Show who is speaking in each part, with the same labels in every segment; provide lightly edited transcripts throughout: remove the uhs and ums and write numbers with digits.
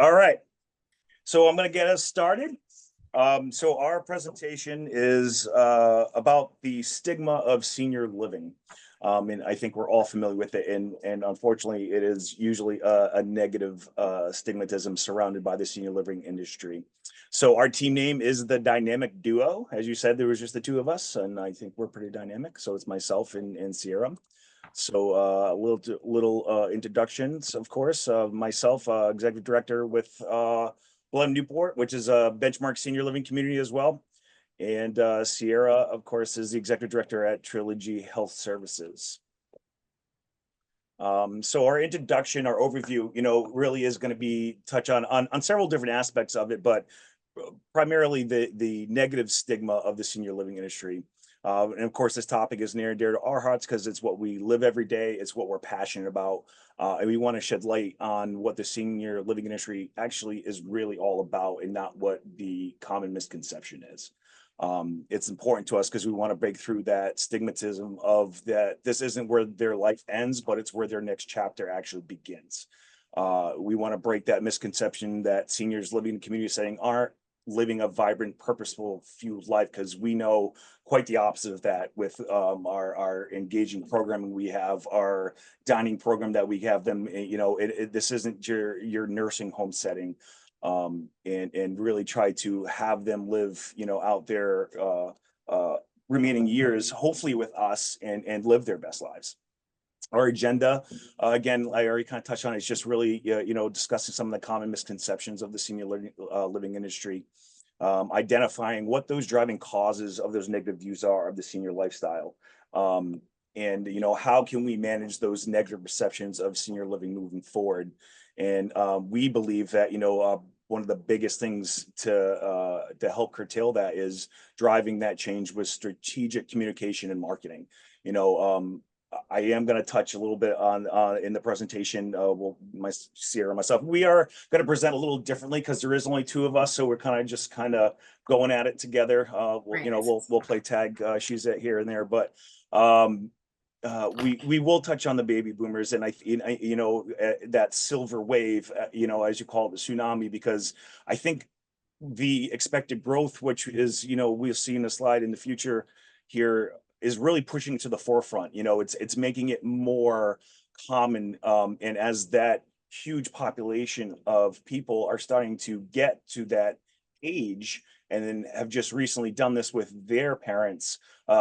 Speaker 1: All right, so I'm going to get us started. So our presentation is about the stigma of senior living. And I think we're all familiar with it. And unfortunately, it is usually a negative stigmatism surrounded by the senior living industry. So our team name is the Dynamic Duo. As you said, there was just the two of us, and I think we're pretty dynamic. So it's myself and Sierra. So a little introductions, of course. Myself, executive director with Blunt Newport, which is a benchmark senior living community as well. And Sierra, of course, is the executive director at Trilogy Health Services. So our introduction, our overview, really is going to be touch on several different aspects of it, but primarily the negative stigma of the senior living industry. And of course, this topic is near and dear to our hearts because it's what we live every day. It's what we're passionate about. And we want to shed light on what the senior living industry actually is really all about and not what the common misconception is. It's important to us because we want to break through that stigmatism of that this isn't where their life ends, but it's where their next chapter actually begins. We want to break that misconception that seniors living in community setting aren't living a vibrant, purposeful, fueled life, because we know quite the opposite of that with our engaging programming. We have our dining program that we have them, this isn't your nursing home setting, and really try to have them live, out their remaining years, hopefully with us and live their best lives. Our agenda, again, I already kind of touched on it. It's just really, discussing some of the common misconceptions of the senior living industry, identifying what those driving causes of those negative views are of the senior lifestyle, and how can we manage those negative perceptions of senior living moving forward. And we believe that one of the biggest things to help curtail that is driving that change with strategic communication and marketing. I am going to touch a little bit on in the presentation. Sierra and myself, we are going to present a little differently because there is only two of us, so we're kind of going at it together. We'll play tag. She's at here and there, but we will touch on the baby boomers and that silver wave, as you call it, the tsunami, because I think the expected growth, which is we'll see in the slide in the future here, is really pushing to the forefront. It's making it more common, and as that huge population of people are starting to get to that age and then have just recently done this with their parents,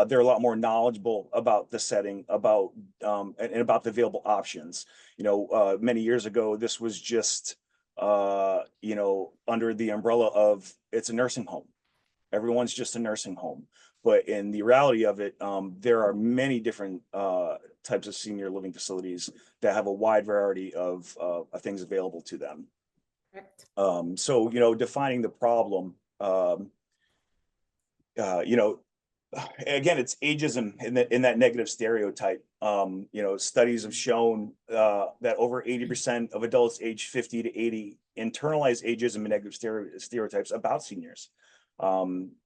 Speaker 1: they're a lot more knowledgeable about the setting, about and about the available options. Many years ago, this was just under the umbrella of it's a nursing home. Everyone's just a nursing home. But in the reality of it, there are many different types of senior living facilities that have a wide variety of things available to them.
Speaker 2: Correct.
Speaker 1: So, defining the problem, again, it's ageism in that negative stereotype. Studies have shown that over 80% of adults aged 50 to 80 internalize ageism and negative stereotypes about seniors.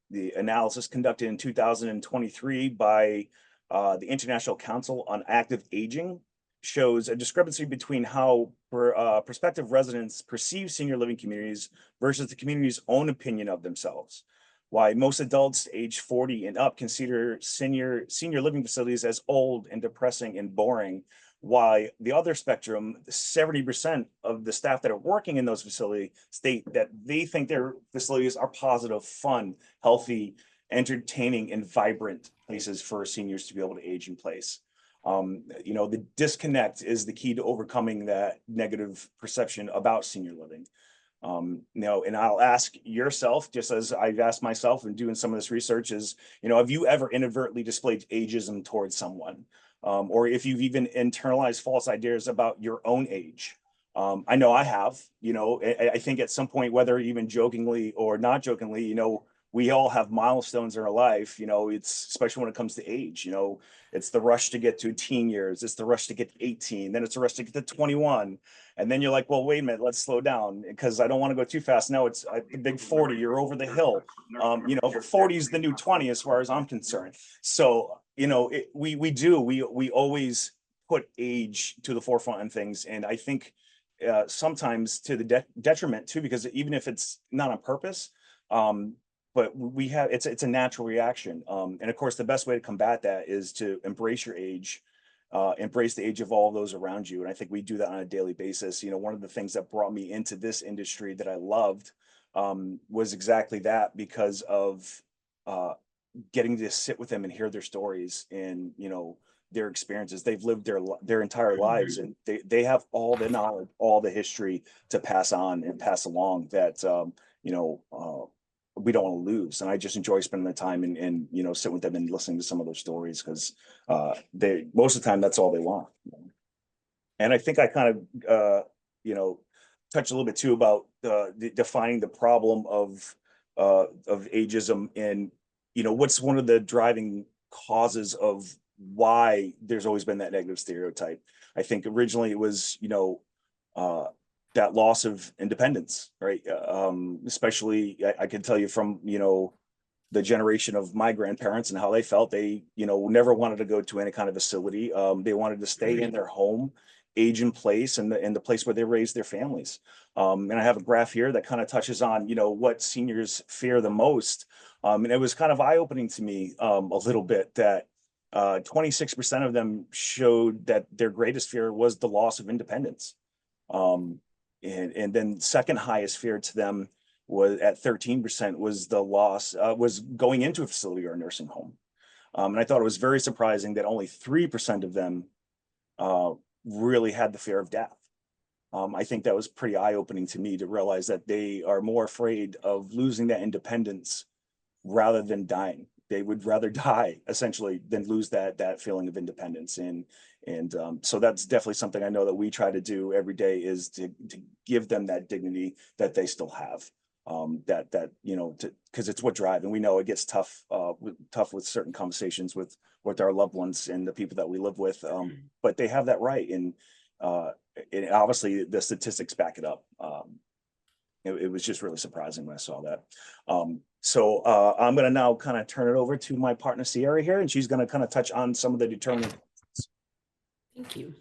Speaker 1: The analysis conducted in 2023 by the International Council on Active Aging shows a discrepancy between how prospective residents perceive senior living communities versus the community's own opinion of themselves. Why most adults age 40 and up consider senior living facilities as old and depressing and boring. Why the other spectrum, 70% of the staff that are working in those facilities state that they think their facilities are positive, fun, healthy, entertaining, and vibrant places for seniors to be able to age in place. The disconnect is the key to overcoming that negative perception about senior living. And I'll ask yourself, just as I've asked myself in doing some of this research, is, have you ever inadvertently displayed ageism towards someone? Or if you've even internalized false ideas about your own age. I know I have. I think at some point, whether even jokingly or not jokingly, we all have milestones in our life. It's especially when it comes to age. It's the rush to get to teen years. It's the rush to get to 18. Then it's the rush to get to 21. And then you're like, well, wait a minute, let's slow down because I don't want to go too fast. No, it's a big 40. You're over the hill. 40 is the new 20 as far as I'm concerned. So, we always put age to the forefront in things. And I think sometimes to the detriment too, because even if it's not on purpose, um, but we have it's a natural reaction. And of course, the best way to combat that is to embrace your age, embrace the age of all those around you. And I think we do that on a daily basis. You know, one of the things that brought me into this industry that I loved was exactly that, because of uh, getting to sit with them and hear their stories, and their experiences. They've lived their entire lives, and they have all the knowledge, all the history to pass on and pass along that you know uh, we don't want to lose. And I just enjoy spending the time and sit with them and listening to some of those stories, because they most of the time that's all they want. And I think I kind of you know touched a little bit too about defining the problem of ageism, and what's one of the driving causes of why there's always been that negative stereotype. I think originally it was uh, that loss of independence, right? Especially I can tell you from the generation of my grandparents and how they felt. They never wanted to go to any kind of facility. They wanted to stay in their home, age in place, and the place where they raised their families. And I have a graph here that kind of touches on what seniors fear the most. And it was kind of eye-opening to me a little bit that 26% of them showed that their greatest fear was the loss of independence. Um, and then second highest fear to them was at 13% was the loss, was going into a facility or a nursing home. And I thought it was very surprising that only 3% of them uh, really had the fear of death. I think that was pretty eye-opening to me, to realize that they are more afraid of losing that independence rather than dying. They would rather die essentially than lose that feeling of independence. And so that's definitely something I know that we try to do every day, is to give them that dignity that they still have. That because it's what drives, and we know it gets tough with certain conversations with our loved ones and the people that we live with. But they have that right, and obviously the statistics back it up. It was just really surprising when I saw that. So I'm going to now kind of turn it over to my partner Sierra here, and she's going to kind of touch on some of the determining.
Speaker 2: Thank you.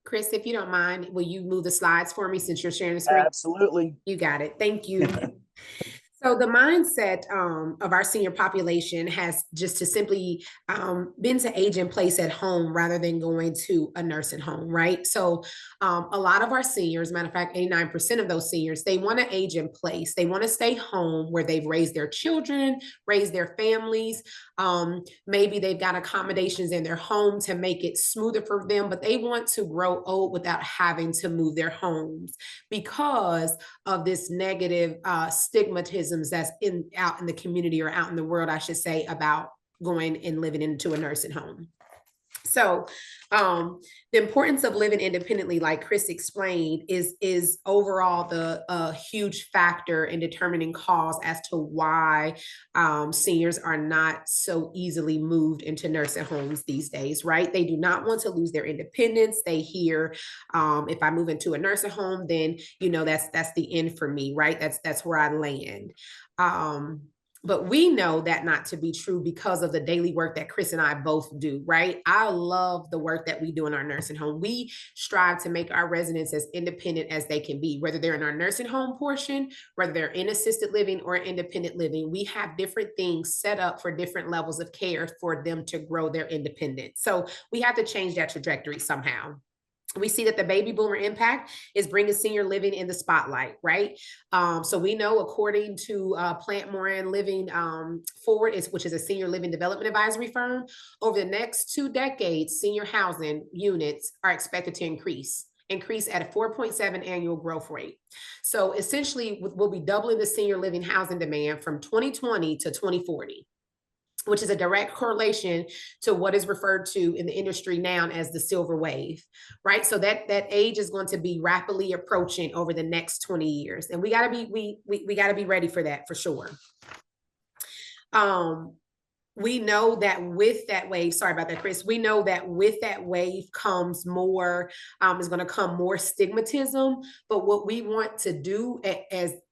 Speaker 2: Chris, if you don't mind, will you move the slides for me since you're sharing the screen?
Speaker 1: Absolutely.
Speaker 2: You got it. Thank you. So the mindset of our senior population has just to simply been to age in place at home rather than going to a nursing home, right? So a lot of our seniors, matter of fact, 89% of those seniors, they want to age in place. They want to stay home where they've raised their children, raised their families. Maybe they've got accommodations in their home to make it smoother for them, but they want to grow old without having to move their homes because of this negative stigmatisms that's out in the community, or out in the world, I should say, about going and living into a nursing home. So the importance of living independently, like Chris explained, is overall the huge factor in determining cause as to why seniors are not so easily moved into nursing homes these days, right? They do not want to lose their independence. They hear, if I move into a nursing home, then that's the end for me, right? That's where I land. But we know that not to be true because of the daily work that Chris and I both do, right? I love the work that we do in our nursing home. We strive to make our residents as independent as they can be, whether they're in our nursing home portion, whether they're in assisted living or independent living. We have different things set up for different levels of care for them to grow their independence. So we have to change that trajectory somehow. We see that the baby boomer impact is bringing senior living in the spotlight, right? So we know, according to Plant Moran Living Forward, which is a senior living development advisory firm, over the next 2 decades, senior housing units are expected to increase at a 4.7 annual growth rate. So essentially, we'll be doubling the senior living housing demand from 2020 to 2040, which is a direct correlation to what is referred to in the industry now as the silver wave, right? So that age is going to be rapidly approaching over the next 20 years. And we gotta be ready for that, for sure. We know that with that wave, sorry about that, Chris, we know that with that wave comes more, is going to come more stigmatism. But what we want to do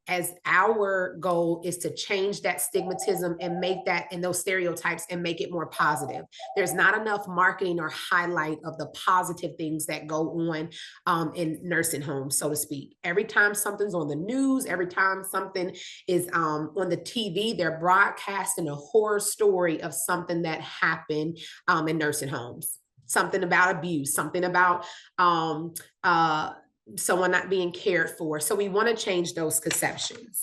Speaker 2: as our goal is to change that stigmatism and make that and those stereotypes and make it more positive. There's not enough marketing or highlight of the positive things that go on in nursing homes, so to speak. Every time something's on the news, every time something is on the TV, they're broadcasting a horror story of something that happened in nursing homes. Something about abuse, something about someone not being cared for. So we want to change those conceptions.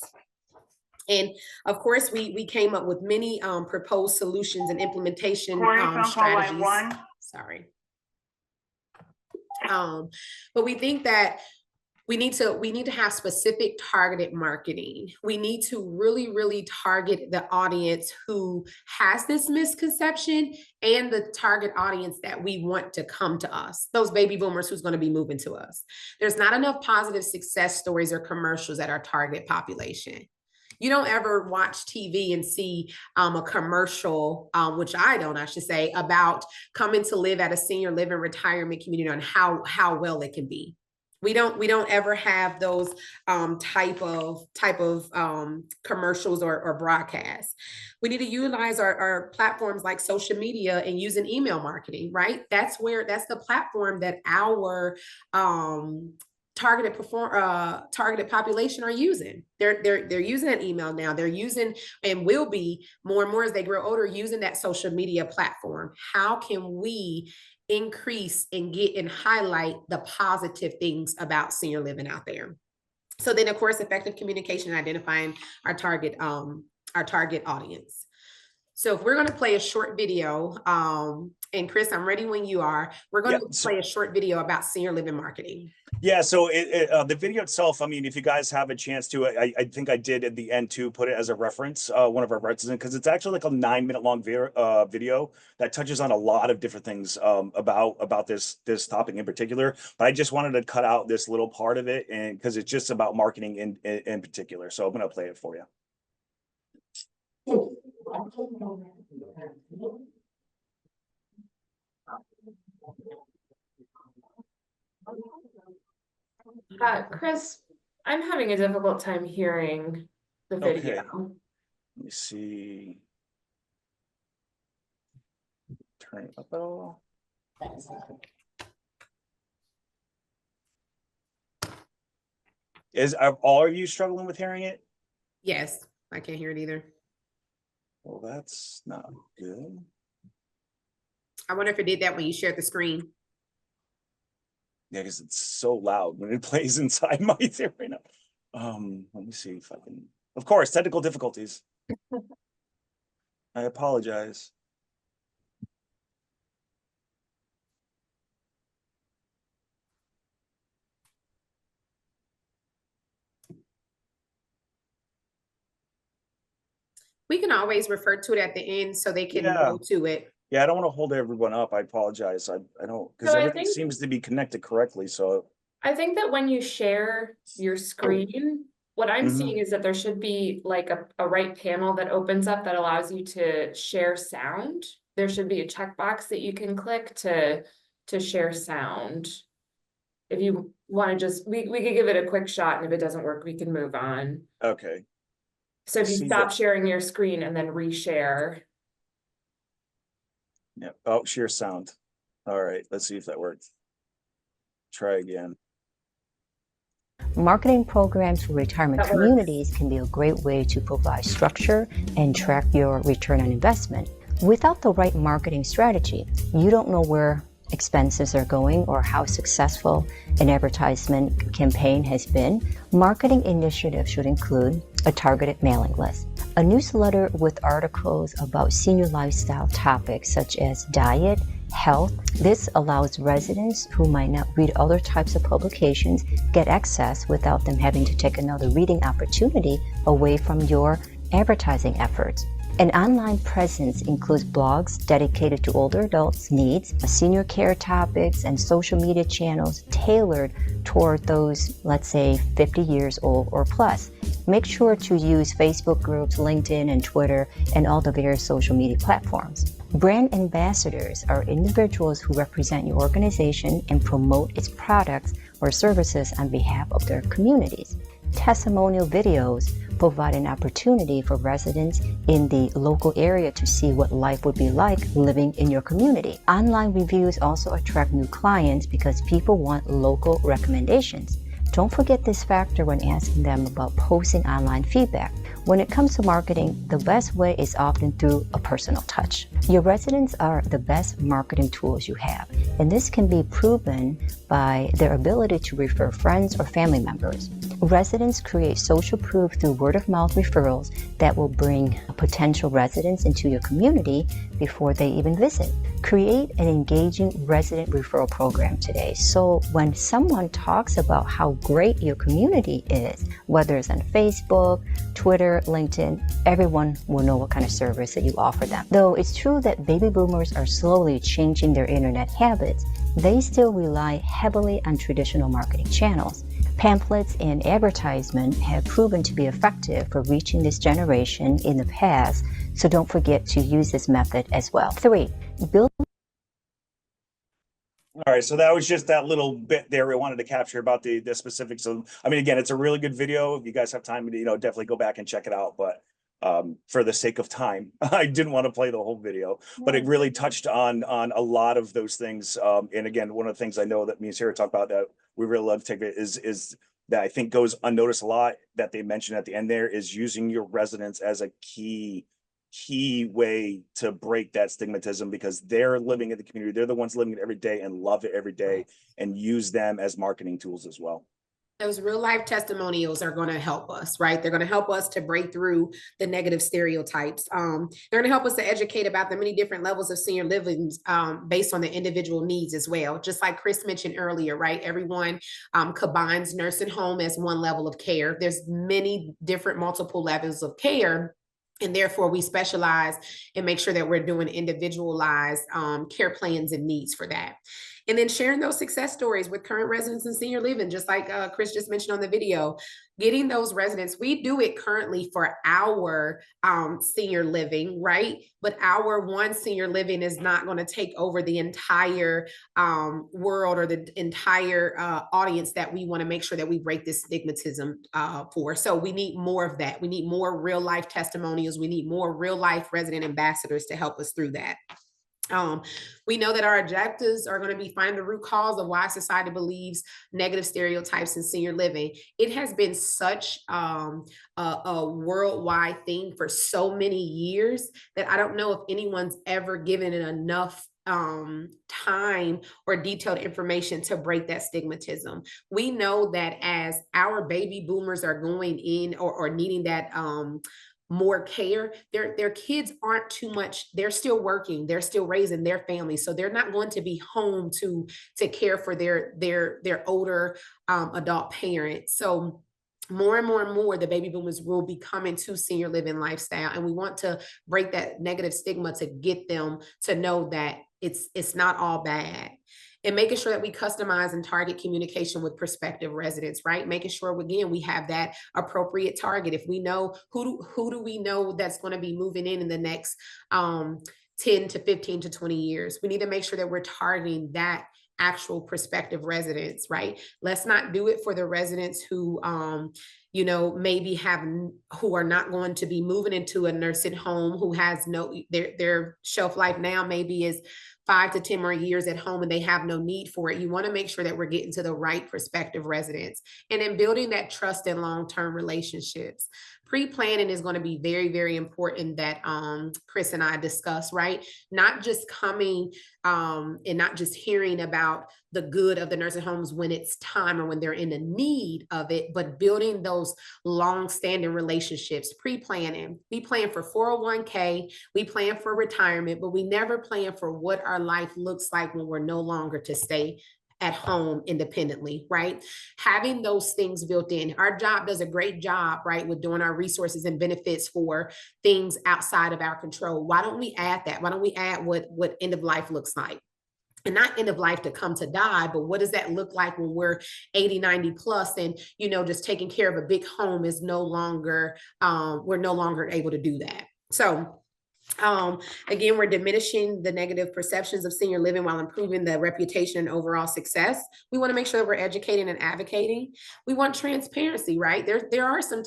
Speaker 2: And of course, we came up with many proposed solutions and implementation strategies. Sorry. But we think that we need to have specific targeted marketing. We need to really target the audience who has this misconception and the target audience that we want to come to us, those baby boomers who's going to be moving to us. There's not enough positive success stories or commercials at our target population. You don't ever watch TV and see a commercial, which I should say, about coming to live at a senior living retirement community and how well it can be. We don't ever have those type of commercials or broadcasts. We need to utilize our platforms like social media and using email marketing, right? That's the platform that our targeted population are using. They're using an email now. They're using and will be more and more as they grow older using that social media platform. How can we increase and get and highlight the positive things about senior living out there? So then, of course, effective communication and identifying our target audience. So if we're going to play a short video, and Chris, I'm ready when you are. We're going to play a short video about senior living marketing.
Speaker 1: Yeah, so the video itself, I mean, if you guys have a chance to, I think I did at the end too, put it as a reference, one of our references, because it's actually like a 9-minute long video that touches on a lot of different things about this topic in particular. But I just wanted to cut out this little part of it, and because it's just about marketing in particular. So I'm going to play it for you.
Speaker 3: Chris, I'm having a difficult time hearing the video.
Speaker 1: Okay. Let me see. Turn it up at all. Are all of you struggling with hearing it?
Speaker 2: Yes, I can't hear it either.
Speaker 1: Well, that's not good.
Speaker 2: I wonder if it did that when you shared the screen.
Speaker 1: Yeah, because it's so loud when it plays inside my ear right now. Let me see if I can. Of course, technical difficulties. I apologize.
Speaker 2: We can always refer to it at the end so they can go to it.
Speaker 1: Yeah, I don't want to hold everyone up. I apologize. I don't, because everything seems to be connected correctly. So
Speaker 3: I think that when you share your screen, what I'm seeing is that there should be like a right panel that opens up that allows you to share sound. There should be a checkbox that you can click to share sound. If you want to we could give it a quick shot, and if it doesn't work, we can move on.
Speaker 1: okay.
Speaker 3: So if you stop sharing your screen and then reshare.
Speaker 1: Yeah. Oh, share sound. All right. Let's see if that works. Try again.
Speaker 4: Marketing programs for retirement communities can be a great way to provide structure and track your return on investment. Without the right marketing strategy, you don't know where expenses are going or how successful an advertisement campaign has been. Marketing initiatives should include a targeted mailing list, a newsletter with articles about senior lifestyle topics such as diet, health. This allows residents who might not read other types of publications get access without them having to take another reading opportunity away from your advertising efforts. An online presence includes blogs dedicated to older adults' needs, senior care topics, and social media channels tailored toward those, let's say, 50 years old or plus. Make sure to use Facebook groups, LinkedIn, and Twitter, and all the various social media platforms. Brand ambassadors are individuals who represent your organization and promote its products or services on behalf of their communities. Testimonial videos provide an opportunity for residents in the local area to see what life would be like living in your community. Online reviews also attract new clients because people want local recommendations. Don't forget this factor when asking them about posting online feedback. When it comes to marketing, the best way is often through a personal touch. Your residents are the best marketing tools you have, and this can be proven by their ability to refer friends or family members. Residents create social proof through word-of-mouth referrals that will bring potential residents into your community before they even visit. Create an engaging resident referral program today, so when someone talks about how great your community is, whether it's on Facebook, Twitter, LinkedIn, everyone will know what kind of service that you offer them. Though it's true that baby boomers are slowly changing their internet habits, they still rely heavily on traditional marketing channels. Pamphlets and advertisement have proven to be effective for reaching this generation in the past, so don't forget to use this method as well. 3, build.
Speaker 1: All right, so that was just that little bit there we wanted to capture about the specifics of, I mean, again, it's a really good video. If you guys have time to, definitely go back and check it out. But for the sake of time, I didn't want to play the whole video, but it really touched on a lot of those things. And again, one of the things I know that me and Sarah talk about that we really love to take it is that I think goes unnoticed a lot, that they mentioned at the end there, is using your residents as a key way to break that stigmatism, because they're living in the community. They're the ones living it every day and love it every day, and use them as marketing tools as well.
Speaker 2: Those real life testimonials are going to help us, right? They're going to help us to break through the negative stereotypes. They're going to help us to educate about the many different levels of senior living based on the individual needs as well. Just like Chris mentioned earlier, right? Everyone combines nursing home as one level of care. There's many different multiple levels of care. And therefore, we specialize and make sure that we're doing individualized care plans and needs for that. And then sharing those success stories with current residents in senior living, just like Chris just mentioned on the video, getting those residents. We do it currently for our senior living, right? But our one senior living is not going to take over the entire world or the entire audience that we want to make sure that we break this stigmatism for. So we need more of that. We need more real life testimonials. We need more real life resident ambassadors to help us through that. We know that our objectives are going to be finding the root cause of why society believes negative stereotypes in senior living. It has been such a worldwide thing for so many years that I don't know if anyone's ever given it enough time or detailed information to break that stigmatism. We know that as our baby boomers are going in or needing that more care, their kids aren't too much, they're still working, they're still raising their family, so they're not going to be home to care for their older adult parents. So more and more and more, the baby boomers will be coming to senior living lifestyle, and we want to break that negative stigma to get them to know that it's not all bad. And making sure that we customize and target communication with prospective residents, right? Making sure, again, we have that appropriate target. If we know who do we know that's going to be moving in the next 10 to 15 to 20 years, we need to make sure that we're targeting that actual prospective residents, right? Let's not do it for the residents who maybe who are not going to be moving into a nursing home, who has their shelf life now maybe is 5 to 10 more years at home and they have no need for it. You want to make sure that we're getting to the right prospective residents, and then building that trust and long-term relationships. Pre-planning is going to be very, very important, that Chris and I discussed, right? Not just coming and not just hearing about the good of the nursing homes when it's time or when they're in the need of it, but building those long-standing relationships. Pre-planning. We plan for 401k, we plan for retirement, but we never plan for what our life looks like when we're no longer to stay at home independently, right? Having those things built in. Our job does a great job, right, with doing our resources and benefits for things outside of our control. Why don't we add that? Why don't we add what end of life looks like? And not end of life to come to die, but what does that look like when we're 80, 90 plus, and, just taking care of a big home is no longer, we're no longer able to do that. So Again, we're diminishing the negative perceptions of senior living while improving the reputation and overall success. We want to make sure that we're educating and advocating. We want transparency, right? There are some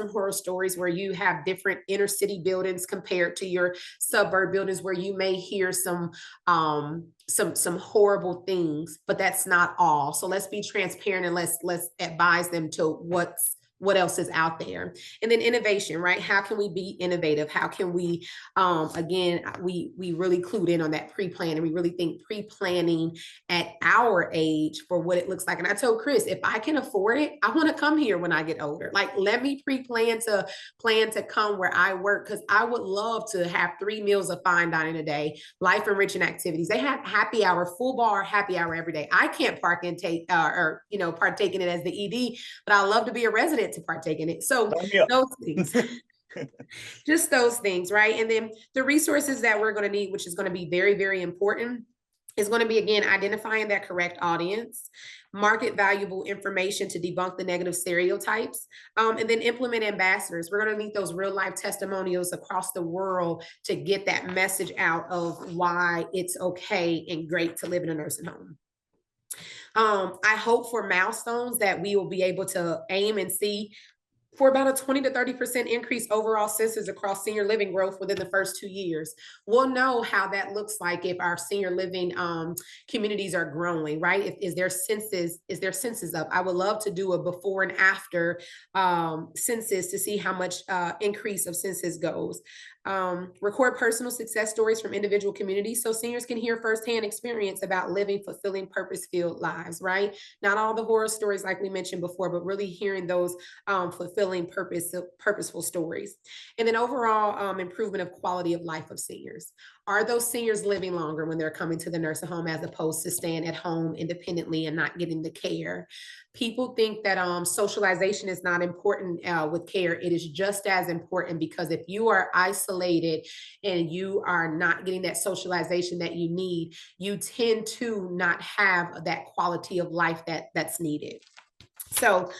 Speaker 2: horror stories where you have different inner city buildings compared to your suburb buildings where you may hear some horrible things, but that's not all. So let's be transparent and let's advise them to what else is out there. And then innovation, right? How can we be innovative? How can we, again, we really clued in on that pre-planning. We really think pre-planning at our age for what it looks like. And I told Chris, if I can afford it, I want to come here when I get older. Like, let me plan to come where I work, because I would love to have 3 meals of fine dining a day, life enriching activities. They have happy hour, full bar happy hour every day. I can't partake in it as the ED, but I love to be a resident to partake in it. So those things, just those things, right? And then the resources that we're going to need, which is going to be very, very important, is going to be, again, identifying that correct audience, market valuable information to debunk the negative stereotypes, and then implement ambassadors. We're going to need those real life testimonials across the world to get that message out of why it's okay and great to live in a nursing home. I hope for milestones that we will be able to aim and see for about a 20 to 30% increase overall census across senior living growth within the first 2 years. We'll know how that looks like if our senior living communities are growing, right? Is their census up? I would love to do a before and after census to see how much increase of census goes. Record personal success stories from individual communities so seniors can hear firsthand experience about living fulfilling purpose-filled lives, right? Not all the horror stories like we mentioned before, but really hearing those fulfilling purposeful stories. And then overall improvement of quality of life of seniors. Are those seniors living longer when they're coming to the nursing home as opposed to staying at home independently and not getting the care? People think that socialization is not important with care. It is just as important, because if you are isolated and you are not getting that socialization that you need, you tend to not have that quality of life that's needed. So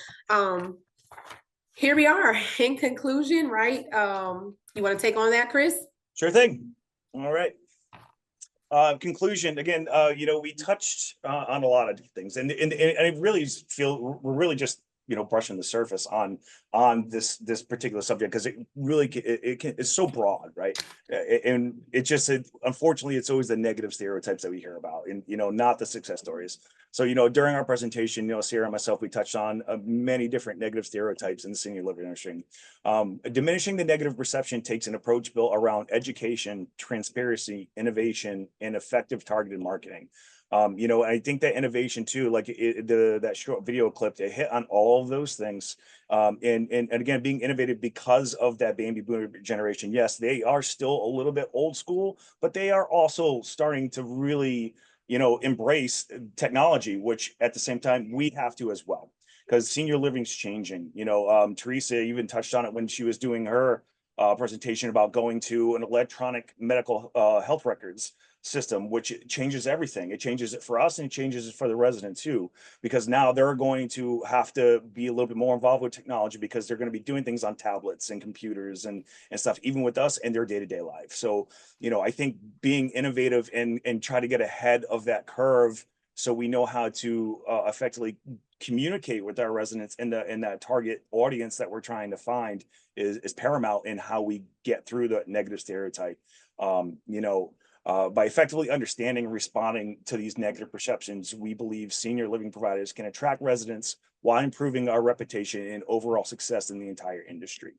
Speaker 2: here we are in conclusion, right? You want to take on that, Chris?
Speaker 1: Sure thing. All right. Conclusion again. We touched on a lot of different things, and I really feel we're really just brushing the surface on this particular subject, because it really it's so broad, right? And unfortunately it's always the negative stereotypes that we hear about, and not the success stories. So during our presentation, Sierra and myself, we touched on many different negative stereotypes in the senior living industry. Diminishing the negative perception takes an approach built around education, transparency, innovation, and effective targeted marketing. I think that innovation too, like that short video clip, they hit on all of those things. And again, being innovative because of that baby boomer generation. Yes, they are still a little bit old school, but they are also starting to really, embrace technology, which at the same time we have to as well, because senior living's changing. Teresa even touched on it when she was doing her presentation about going to an electronic medical health records system, which changes everything. It changes it for us, and it changes it for the resident too, because now they're going to have to be a little bit more involved with technology, because they're going to be doing things on tablets and computers and stuff, even with us and their day-to-day life. So I think being innovative and try to get ahead of that curve, so we know how to effectively communicate with our residents and that target audience that we're trying to find is paramount in how we get through the negative stereotype. By effectively understanding and responding to these negative perceptions, we believe senior living providers can attract residents while improving our reputation and overall success in the entire industry.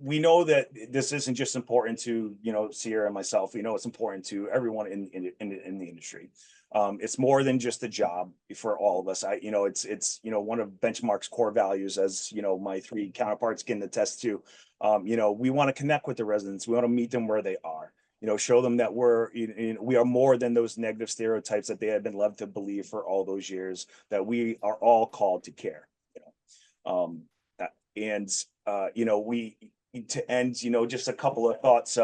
Speaker 1: We know that this isn't just important to Sierra and myself. It's important to everyone in the industry. It's more than just a job for all of us. It's one of Benchmark's core values, as my 3 counterparts can attest to. We want to connect with the residents. We want to meet them where they are. Show them that we are more than those negative stereotypes that they have been led to believe for all those years. That we are all called to care. To end, just a couple of thoughts.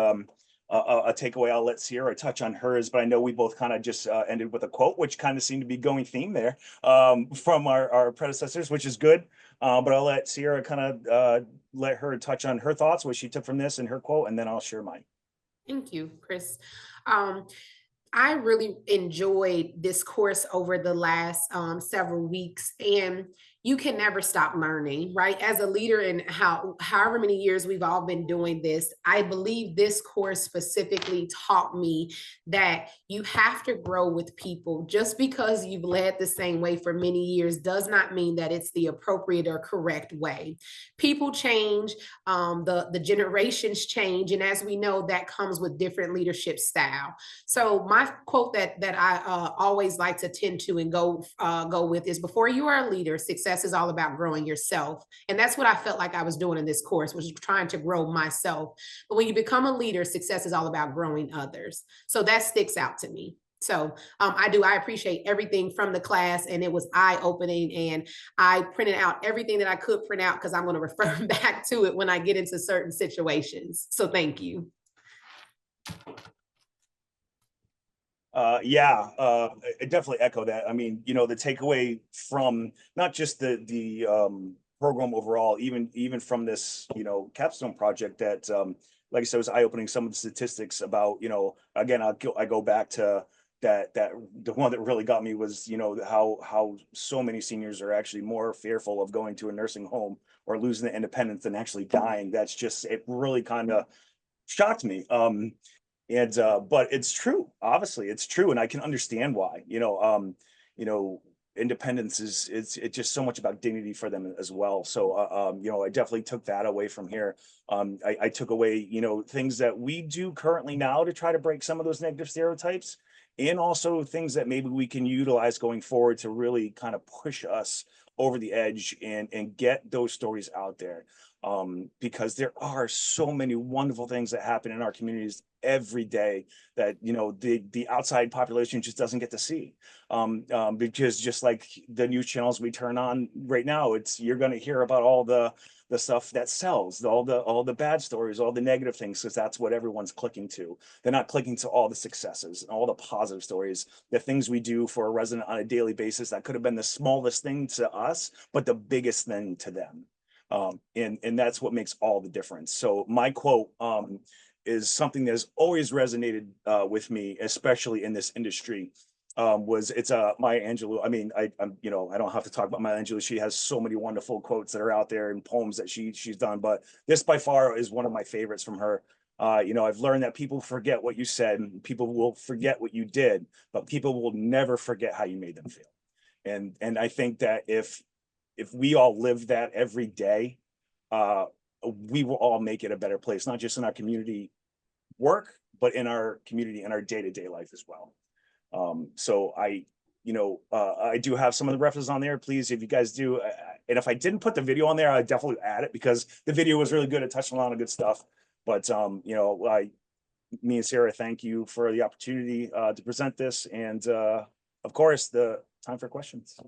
Speaker 1: a takeaway. I'll let Sierra touch on hers, but I know we both kind of just ended with a quote, which kind of seemed to be going theme there from our predecessors, which is good. But I'll let Sierra kind of let her touch on her thoughts, what she took from this and her quote, and then I'll share mine.
Speaker 2: Thank you, Chris. I really enjoyed this course over the last several weeks, and you can never stop learning, right? As a leader, and however many years we've all been doing this, I believe this course specifically taught me that you have to grow with people. Just because you've led the same way for many years does not mean that it's the appropriate or correct way. People change, the generations change, and as we know, that comes with different leadership style. So my quote that I always like to tend to and go with is, before you are a leader, success is all about growing yourself. And that's what I felt like I was doing in this course, was trying to grow myself. But when you become a leader, success is all about growing others. So that sticks out to me. So I appreciate everything from the class, and it was eye-opening, and I printed out everything that I could print out because I'm going to refer back to it when I get into certain situations. So thank you.
Speaker 1: Yeah, I definitely echo that. I mean, you know, the takeaway from not just the program overall, even from this, you know, Capstone project, that like I said, was eye-opening. Some of the statistics about, you know, again, I go back to that the one that really got me was, you know, how so many seniors are actually more fearful of going to a nursing home or losing their independence than actually dying. That's just, it really kind of shocked me. And but it's true. Obviously, it's true, and I can understand why. You know, independence is it's just so much about dignity for them as well. So you know, I definitely took that away from here. I took away, you know, things that we do currently now to try to break some of those negative stereotypes, and also things that maybe we can utilize going forward to really kind of push us over the edge and get those stories out there. Because there are so many wonderful things that happen in our communities every day that, you know, the outside population just doesn't get to see. Because just like the news channels we turn on right now, you're going to hear about all the stuff that sells, all the bad stories, all the negative things, because that's what everyone's clicking to. They're not clicking to all the successes and all the positive stories, the things we do for a resident on a daily basis that could have been the smallest thing to us, but the biggest thing to them. And that's what makes all the difference. So my quote is something that has always resonated with me, especially in this industry. It's Maya Angelou. I mean, I'm, you know, I don't have to talk about Maya Angelou. She has so many wonderful quotes that are out there and poems that she's done, but this by far is one of my favorites from her. You know, I've learned that people forget what you said, and people will forget what you did, but people will never forget how you made them feel. And I think that if we all live that every day, we will all make it a better place, not just in our community work, but in our community and our day-to-day life as well. So you know, I do have some of the references on there. Please, if you guys do, and if I didn't put the video on there, I'd definitely add it, because the video was really good. It touched on a lot of good stuff. But you know, me and Sarah, thank you for the opportunity to present this, and of course, the time for questions.